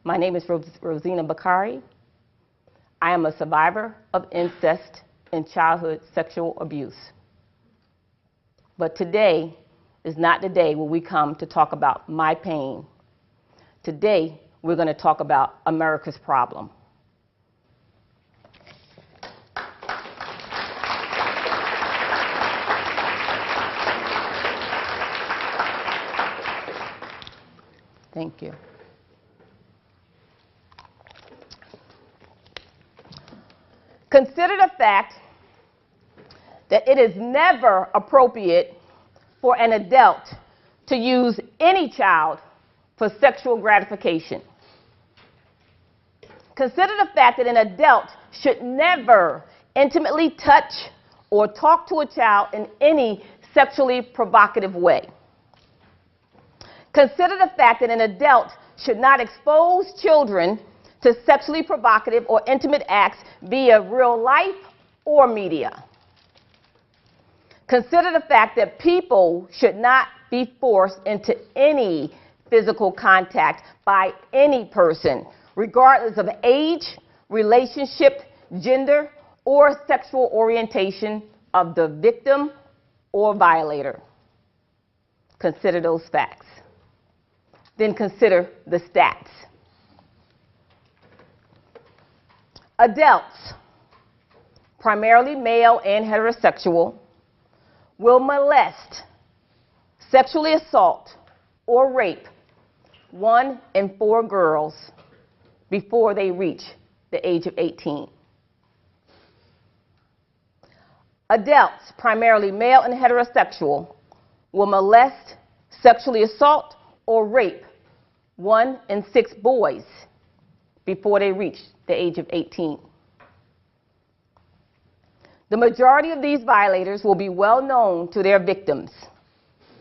My name is Rosina Bakari. I am a survivor of incest and childhood sexual abuse. But today is not the day when we come to talk about my pain. Today, we're going to talk about America's problem. Thank you. Consider the fact that it is never appropriate for an adult to use any child for sexual gratification. Consider the fact that an adult should never intimately touch or talk to a child in any sexually provocative way. Consider the fact that an adult should not expose children to sexually provocative or intimate acts via real life or media. Consider the fact that people should not be forced into any physical contact by any person, regardless of age, relationship, gender, or sexual orientation of the victim or violator. Consider those facts. Then consider the stats. Adults, primarily male and heterosexual, will molest, sexually assault, or rape 1 in 4 girls before they reach the age of 18. Adults, primarily male and heterosexual, will molest, sexually assault, or rape 1 in 6 boys before they reach the age of 18. The majority of these violators will be well known to their victims.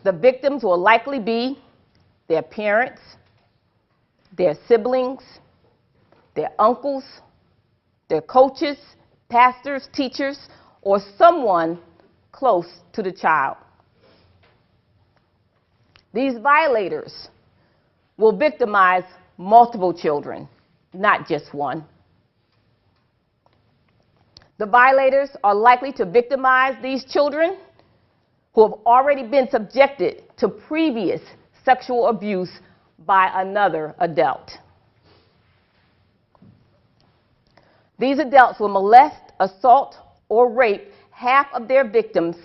The victims will likely be their parents, their siblings, their uncles, their coaches, pastors, teachers, or someone close to the child. These violators will victimize multiple children, not just one. The violators are likely to victimize these children who have already been subjected to previous sexual abuse by another adult. These adults will molest, assault, or rape half of their victims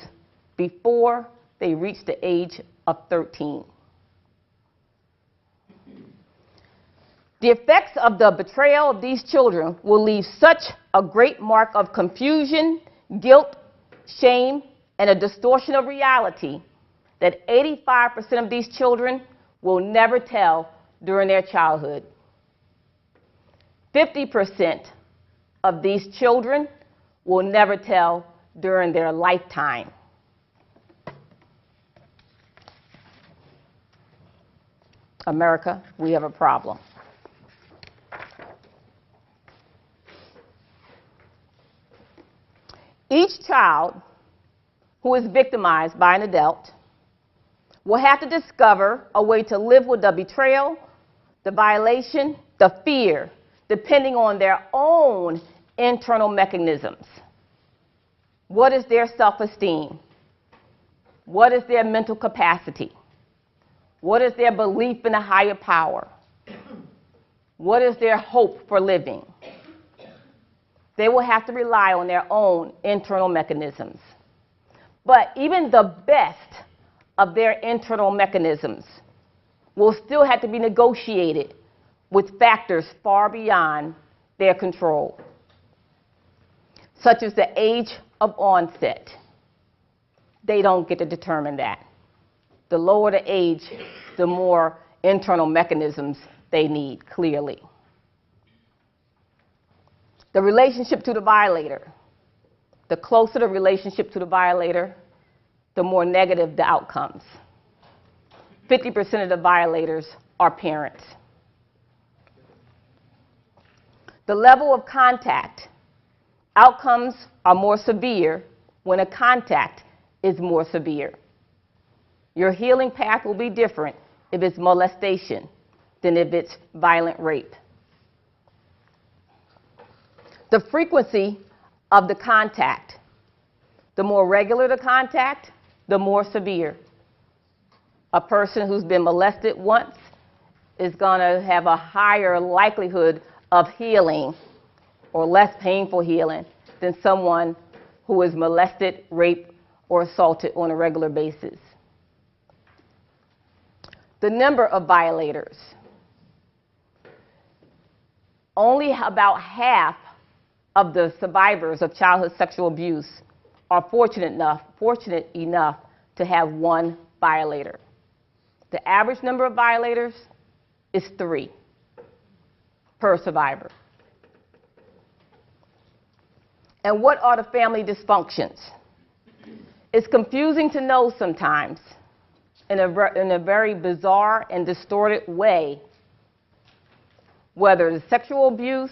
before they reach the age of 13. The effects of the betrayal of these children will leave such a great mark of confusion, guilt, shame, and a distortion of reality that 85% of these children will never tell during their childhood. 50% of these children will never tell during their lifetime. America, we have a problem. Each child who is victimized by an adult will have to discover a way to live with the betrayal, the violation, the fear, depending on their own internal mechanisms. What is their self-esteem? What is their mental capacity? What is their belief in a higher power? What is their hope for living? They will have to rely on their own internal mechanisms. But even the best of their internal mechanisms will still have to be negotiated with factors far beyond their control, such as the age of onset. They don't get to determine that. The lower the age, the more internal mechanisms they need, clearly. The relationship to the violator. The closer the relationship to the violator, the more negative the outcomes. 50% of the violators are parents. The level of contact. Outcomes are more severe when a contact is more severe. Your healing path will be different if it's molestation than if it's violent rape. The frequency of the contact. The more regular the contact, the more severe. A person who's been molested once is going to have a higher likelihood of healing or less painful healing than someone who is molested, raped, or assaulted on a regular basis. The number of violators. Only about half of the survivors of childhood sexual abuse are fortunate enough to have one violator. The average number of violators is 3 per survivor. And what are the family dysfunctions? It's confusing to know sometimes, in a very bizarre and distorted way, whether the sexual abuse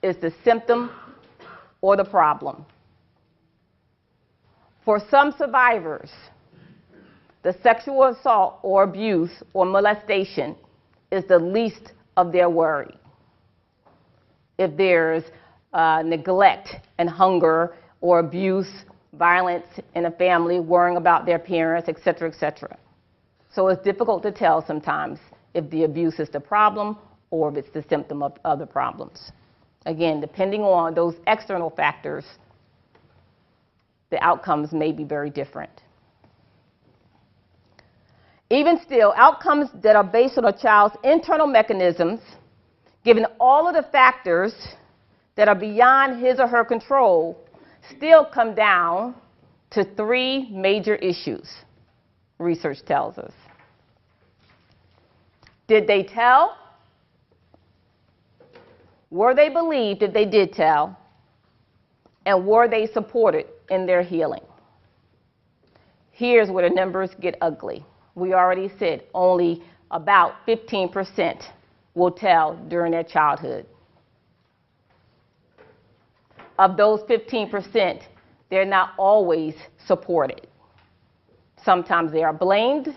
is the symptom or the problem. For some survivors, the sexual assault or abuse or molestation is the least of their worry. If there's neglect and hunger or abuse, violence in a family, worrying about their parents, et cetera, et cetera. So it's difficult to tell sometimes if the abuse is the problem or if it's the symptom of other problems. Again, depending on those external factors, the outcomes may be very different. Even still, outcomes that are based on a child's internal mechanisms, given all of the factors that are beyond his or her control, still come down to 3 major issues, research tells us. Did they tell? Were they believed if they did tell? And were they supported in their healing? Here's where the numbers get ugly. We already said only about 15% will tell during their childhood. Of those 15%, they're not always supported. Sometimes they are blamed,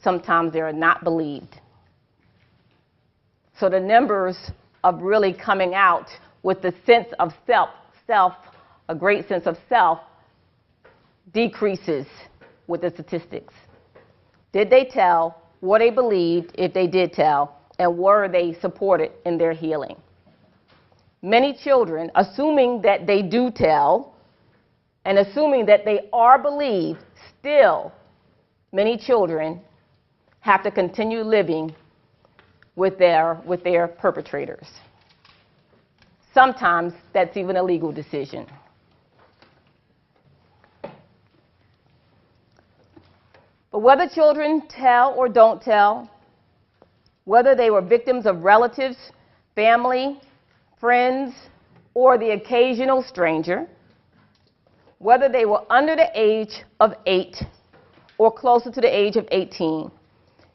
sometimes they are not believed. So the numbers of really coming out with the sense of self, a great sense of self, decreases with the statistics. Did they tell? Were they believed if they did tell? And were they supported in their healing? Many children, assuming that they do tell and assuming that they are believed, still, many children have to continue living with their perpetrators. Sometimes that's even a legal decision. But whether children tell or don't tell, whether they were victims of relatives, family, friends, or the occasional stranger, whether they were under the age of 8 or closer to the age of 18,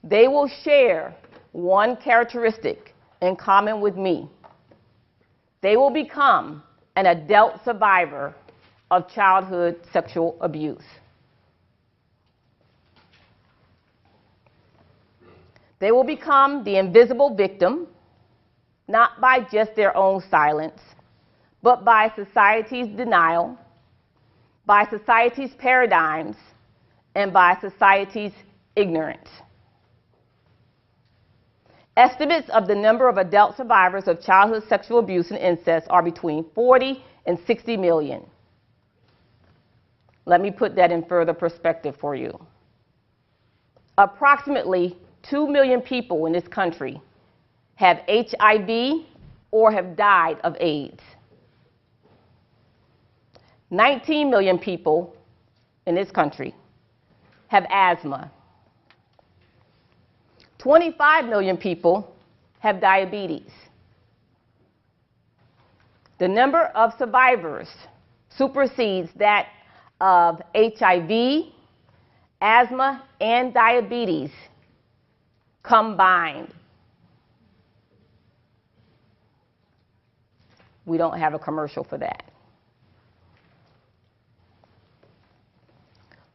they will share one characteristic in common with me. They will become an adult survivor of childhood sexual abuse. They will become the invisible victim, not by just their own silence, but by society's denial, by society's paradigms, and by society's ignorance. Estimates of the number of adult survivors of childhood sexual abuse and incest are between 40 and 60 million. Let me put that in further perspective for you. Approximately 2 million people in this country have HIV or have died of AIDS. 19 million people in this country have asthma. 25 million people have diabetes. The number of survivors supersedes that of HIV, asthma, and diabetes combined. We don't have a commercial for that.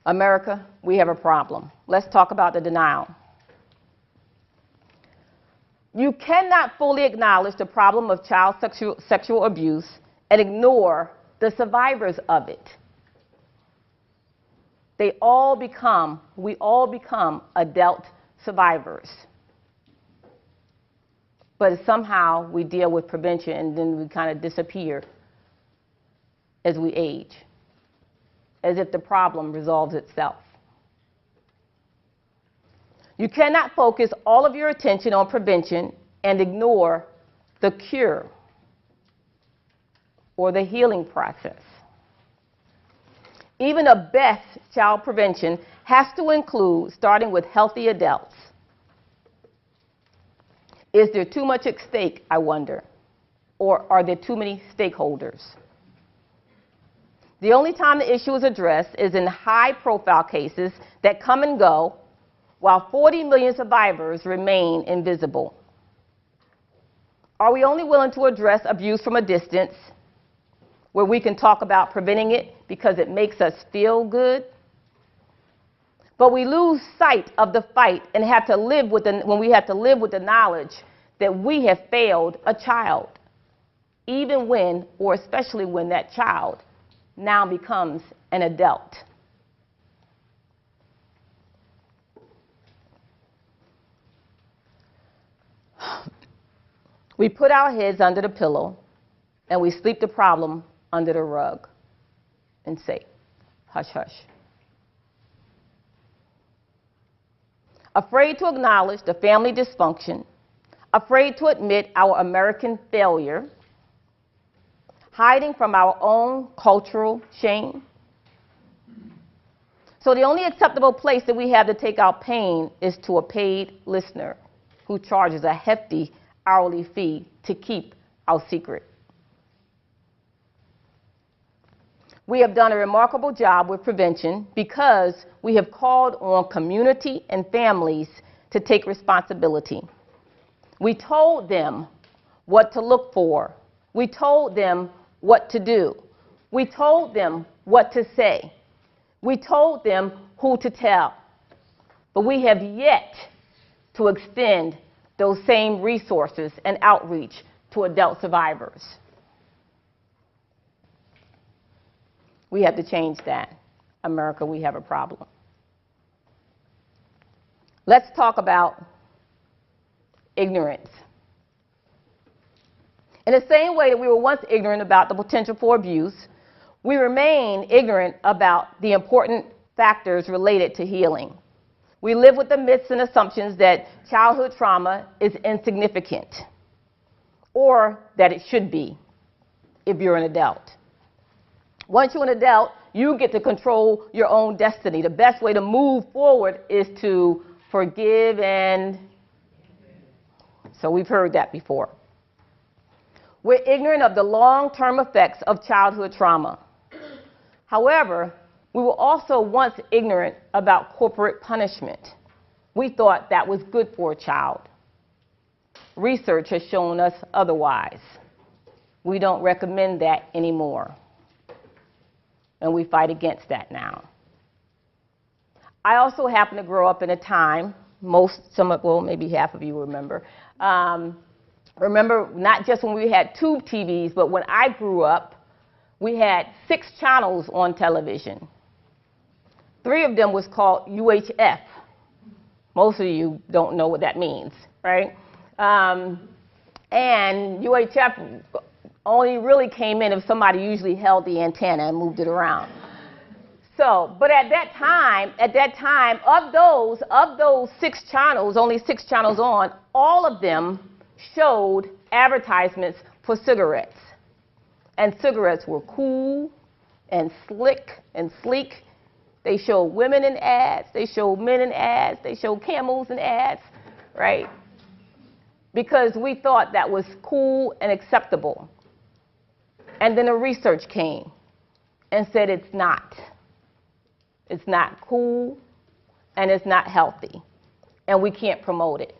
America, we have a problem. Let's talk about the denial. You cannot fully acknowledge the problem of child sexual abuse and ignore the survivors of it. We all become adult survivors. But somehow we deal with prevention and then we kind of disappear as we age, as if the problem resolves itself. You cannot focus all of your attention on prevention and ignore the cure or the healing process. Even the best child prevention has to include starting with healthy adults. Is there too much at stake, I wonder? Or are there too many stakeholders? The only time the issue is addressed is in high-profile cases that come and go, while 40 million survivors remain invisible. Are we only willing to address abuse from a distance, where we can talk about preventing it because it makes us feel good? But we lose sight of the fight and have to live with when we have to live with the knowledge that we have failed a child, even when, or especially when that child now becomes an adult. We put our heads under the pillow and we sweep the problem under the rug and say, hush, hush. Afraid to acknowledge the family dysfunction, afraid to admit our American failure, hiding from our own cultural shame. So the only acceptable place that we have to take our pain is to a paid listener who charges a hefty hourly fee to keep our secret. We have done a remarkable job with prevention because we have called on community and families to take responsibility. We told them what to look for. We told them what to do. We told them what to say. We told them who to tell. But we have yet to extend those same resources and outreach to adult survivors. We have to change that. America, we have a problem. Let's talk about ignorance. In the same way that we were once ignorant about the potential for abuse, we remain ignorant about the important factors related to healing. We live with the myths and assumptions that childhood trauma is insignificant, or that it should be if you're an adult. Once you're an adult, you get to control your own destiny. The best way to move forward is to forgive and... So we've heard that before. We're ignorant of the long-term effects of childhood trauma. However, we were also once ignorant about corporate punishment. We thought that was good for a child. Research has shown us otherwise. We don't recommend that anymore. And we fight against that now. I also happen to grow up in a time, maybe half of you remember, remember not just when we had tube TVs, but when I grew up, we had 6 channels on television. 3 of them was called UHF. Most of you don't know what that means, right? And UHF only really came in if somebody usually held the antenna and moved it around. So, but at that time, of those 6 channels, only 6 channels on, all of them showed advertisements for cigarettes. And cigarettes were cool and slick and sleek. They showed women in ads, they showed men in ads, they showed camels in ads, right? Because we thought that was cool and acceptable. And then the research came and said it's not. It's not cool and it's not healthy, and we can't promote it.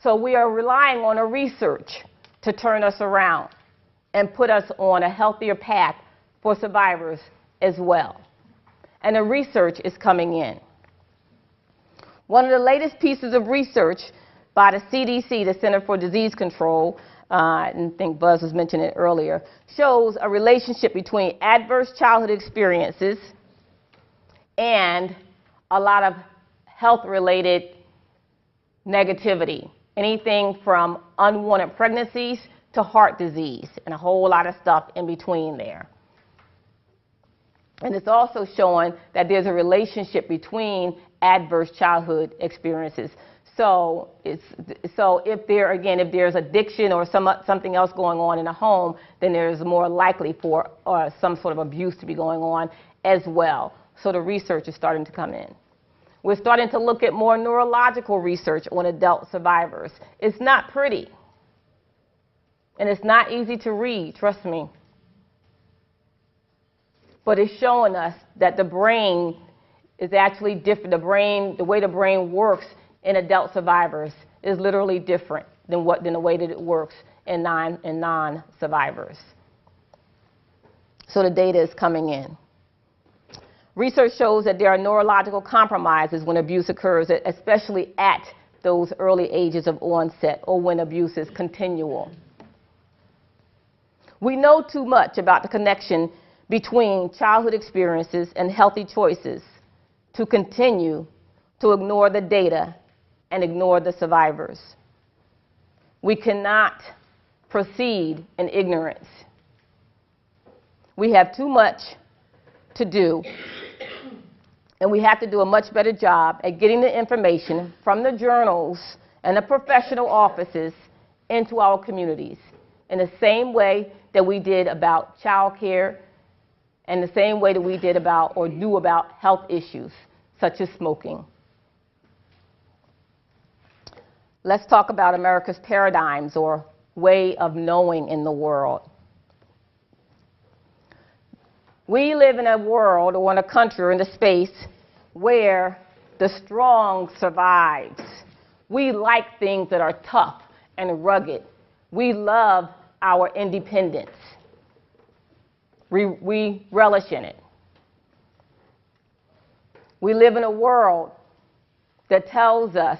So we are relying on a research to turn us around and put us on a healthier path for survivors as well. And the research is coming in. One of the latest pieces of research by the CDC, the Center for Disease Control, and I think Buzz was mentioning it earlier, shows a relationship between adverse childhood experiences and a lot of health-related negativity. Anything from unwanted pregnancies to heart disease and a whole lot of stuff in between there. And it's also showing that there's a relationship between adverse childhood experiences. So if there's addiction or something else going on in a home, then there's more likely for some sort of abuse to be going on as well. So the research is starting to come in. We're starting to look at more neurological research on adult survivors. It's not pretty. And it's not easy to read, trust me. But it's showing us that the brain is actually different. The way the brain works in adult survivors is literally different than the way that it works in non-survivors. So the data is coming in. Research shows that there are neurological compromises when abuse occurs, especially at those early ages of onset or when abuse is continual. We know too much about the connection between childhood experiences and healthy choices to continue to ignore the data and ignore the survivors. We cannot proceed in ignorance. We have too much to do, and we have to do a much better job at getting the information from the journals and the professional offices into our communities in the same way that we did about child care and the same way that we did about or do about health issues such as smoking. Let's talk about America's paradigms or way of knowing in the world. We live in a world or in a country or in a space where the strong survives. We like things that are tough and rugged. We love our independence. We relish in it. We live in a world that tells us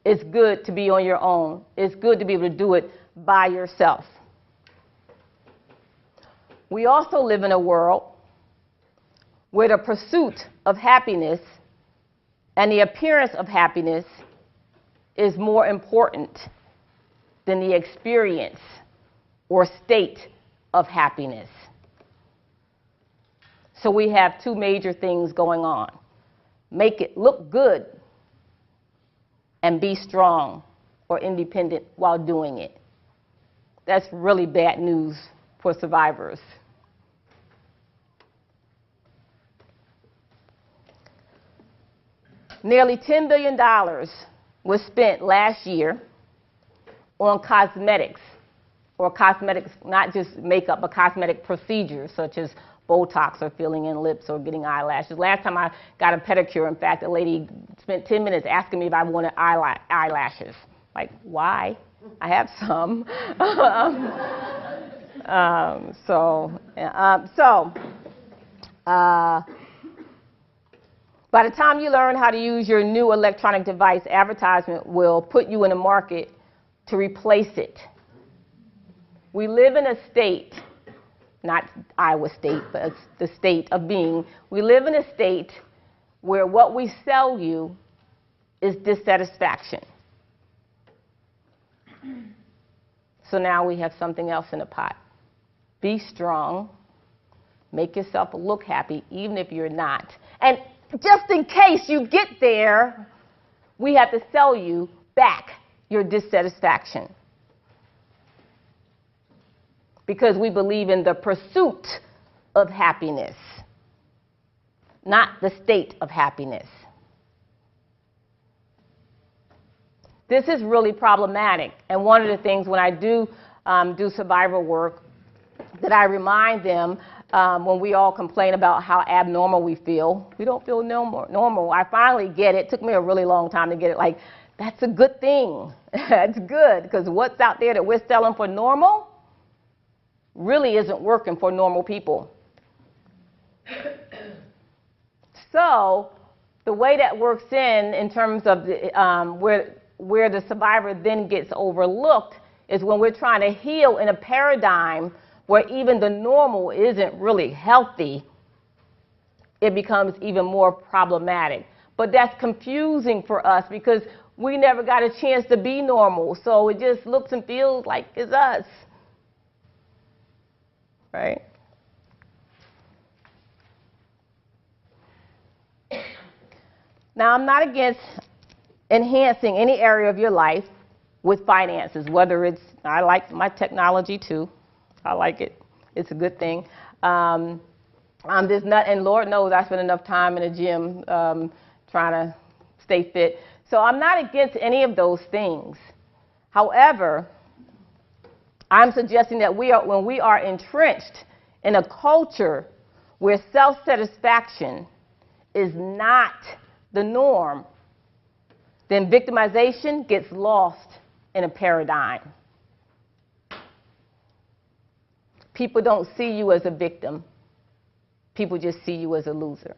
it's good to be on your own. It's good to be able to do it by yourself. We also live in a world where the pursuit of happiness and the appearance of happiness is more important than the experience or state of happiness. So we have two major things going on. Make it look good and be strong or independent while doing it. That's really bad news for survivors. Nearly $10 billion was spent last year on cosmetics, or cosmetics, not just makeup, but cosmetic procedures such as Botox or filling in lips or getting eyelashes. Last time I got a pedicure, in fact, a lady spent 10 minutes asking me if I wanted eyelashes. Like, why? I have some. By the time you learn how to use your new electronic device, advertisement will put you in a market to replace it. We live in a state, not Iowa State, but it's the state of being. We live in a state where what we sell you is dissatisfaction. So now we have something else in the pot. Be strong. Make yourself look happy, even if you're not. And just in case you get there, we have to sell you back your dissatisfaction. Because we believe in the pursuit of happiness, not the state of happiness. This is really problematic. And one of the things when I do survivor work that I remind them when we all complain about how abnormal we feel, we don't feel normal. I finally get it. It took me a really long time to get it. Like, that's a good thing. That's good, because what's out there that we're selling for normal really isn't working for normal people. So the way that works in terms of the, where the survivor then gets overlooked is when we're trying to heal in a paradigm where even the normal isn't really healthy, it becomes even more problematic. But that's confusing for us because we never got a chance to be normal, so it just looks and feels like it's us, right? Now, I'm not against enhancing any area of your life with finances, whether it's, I like my technology too. I like it. It's a good thing. And Lord knows I spend enough time in the gym trying to stay fit. So I'm not against any of those things. However, I'm suggesting that when we are entrenched in a culture where self-satisfaction is not the norm, then victimization gets lost in a paradigm. People don't see you as a victim. People just see you as a loser.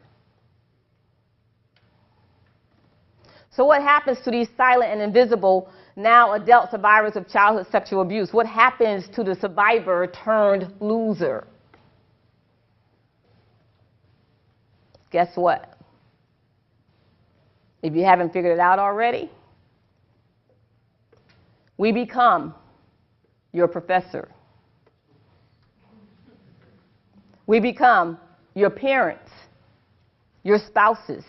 So what happens to these silent and invisible, now adult survivors of childhood sexual abuse? What happens to the survivor turned loser? Guess what? If you haven't figured it out already, we become your professor. We become your parents, your spouses.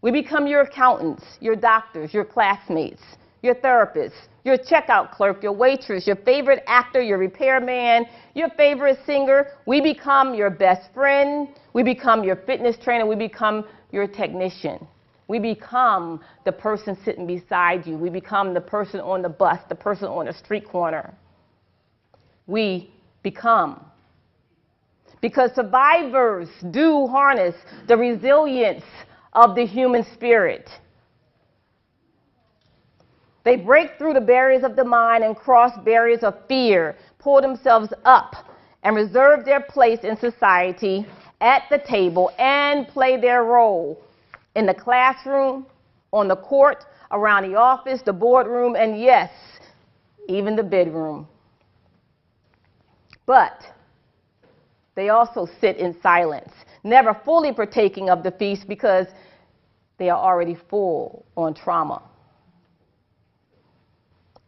We become your accountants, your doctors, your classmates, your therapists, your checkout clerk, your waitress, your favorite actor, your repairman, your favorite singer. We become your best friend. We become your fitness trainer. We become your technician. We become the person sitting beside you. We become the person on the bus, the person on the street corner. We become. Because survivors do harness the resilience of the human spirit. They break through the barriers of the mind and cross barriers of fear, pull themselves up, and reserve their place in society, at the table, and play their role in the classroom, on the court, around the office, the boardroom, and yes, even the bedroom. But they also sit in silence, never fully partaking of the feast because they are already full on trauma.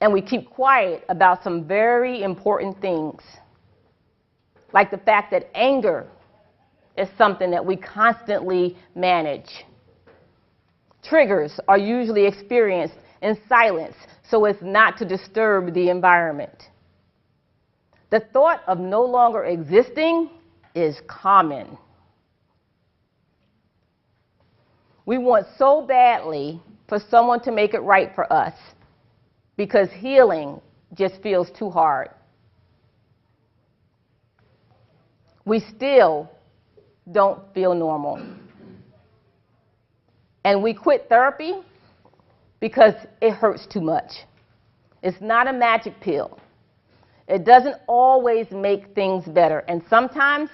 And we keep quiet about some very important things, like the fact that anger is something that we constantly manage. Triggers are usually experienced in silence so as not to disturb the environment. The thought of no longer existing is common. We want so badly for someone to make it right for us because healing just feels too hard. We still don't feel normal. And we quit therapy because it hurts too much. It's not a magic pill. It doesn't always make things better, and sometimes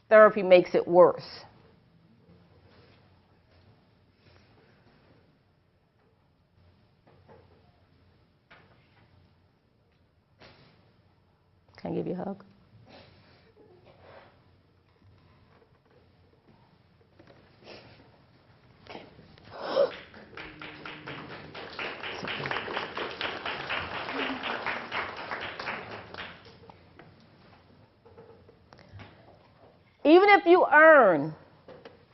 therapy makes it worse. Can I give you a hug? Even if you earn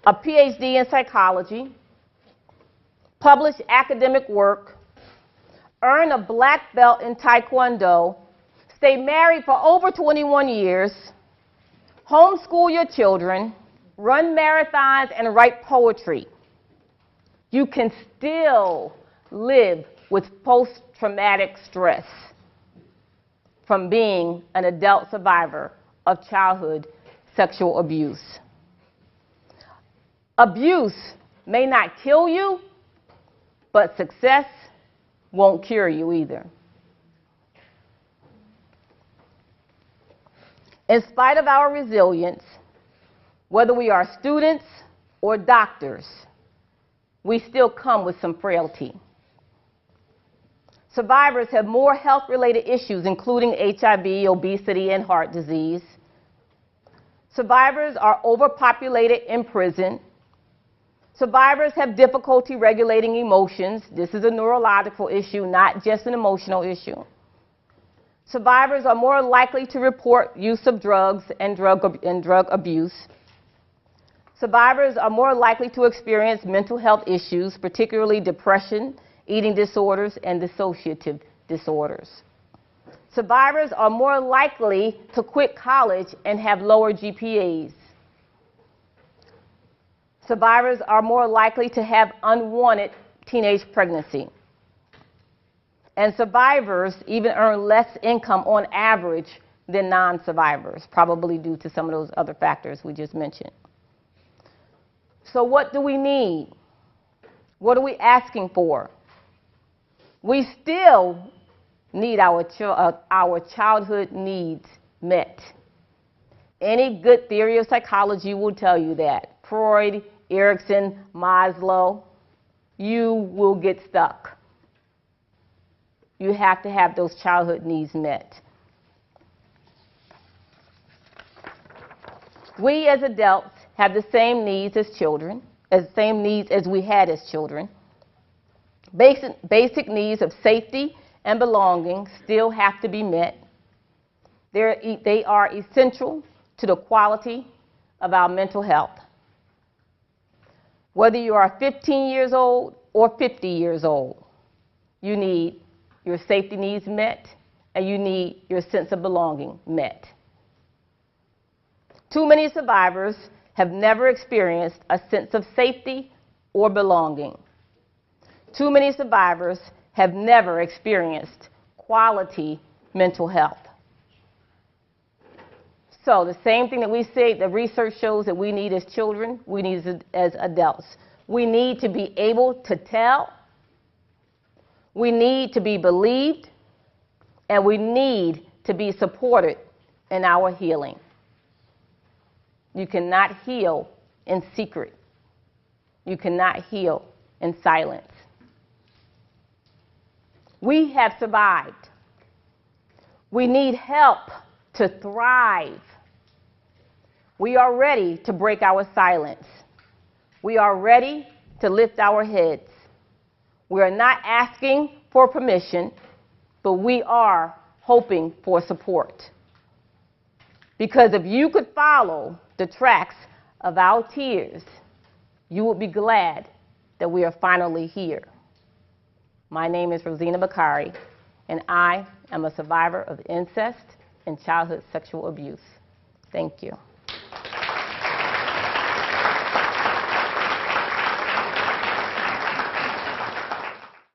a PhD in psychology, publish academic work, earn a black belt in Taekwondo, stay married for over 21 years, homeschool your children, run marathons, and write poetry, you can still live with post-traumatic stress from being an adult survivor of childhood sexual abuse. Abuse may not kill you, but success won't cure you either. In spite of our resilience, whether we are students or doctors, we still come with some frailty. Survivors have more health-related issues, including HIV, obesity, and heart disease. Survivors are overpopulated in prison. Survivors have difficulty regulating emotions. This is a neurological issue, not just an emotional issue. Survivors are more likely to report use of drugs and drug abuse. Survivors are more likely to experience mental health issues, particularly depression, eating disorders, and dissociative disorders. Survivors are more likely to quit college and have lower GPAs. Survivors are more likely to have unwanted teenage pregnancy. And survivors even earn less income on average than non-survivors, probably due to some of those other factors we just mentioned. So what do we need? What are we asking for? We still need our childhood needs met. Any good theory of psychology will tell you that. Freud, Erikson, Maslow, you will get stuck. You have to have those childhood needs met. We as adults have the same needs as children, same needs as we had as children. Basic needs of safety and belonging still have to be met. They are essential to the quality of our mental health. Whether you are 15 years old or 50 years old, you need your safety needs met, and you need your sense of belonging met. Too many survivors have never experienced a sense of safety or belonging. Too many survivors have never experienced quality mental health. So the same thing that we say, the research shows that we need as children, we need as adults. We need to be able to tell, we need to be believed, and we need to be supported in our healing. You cannot heal in secret. You cannot heal in silence. We have survived. We need help to thrive. We are ready to break our silence. We are ready to lift our heads. We are not asking for permission, but we are hoping for support. Because if you could follow the tracks of our tears, you would be glad that we are finally here. My name is Rosina Bakari, and I am a survivor of incest and childhood sexual abuse. Thank you.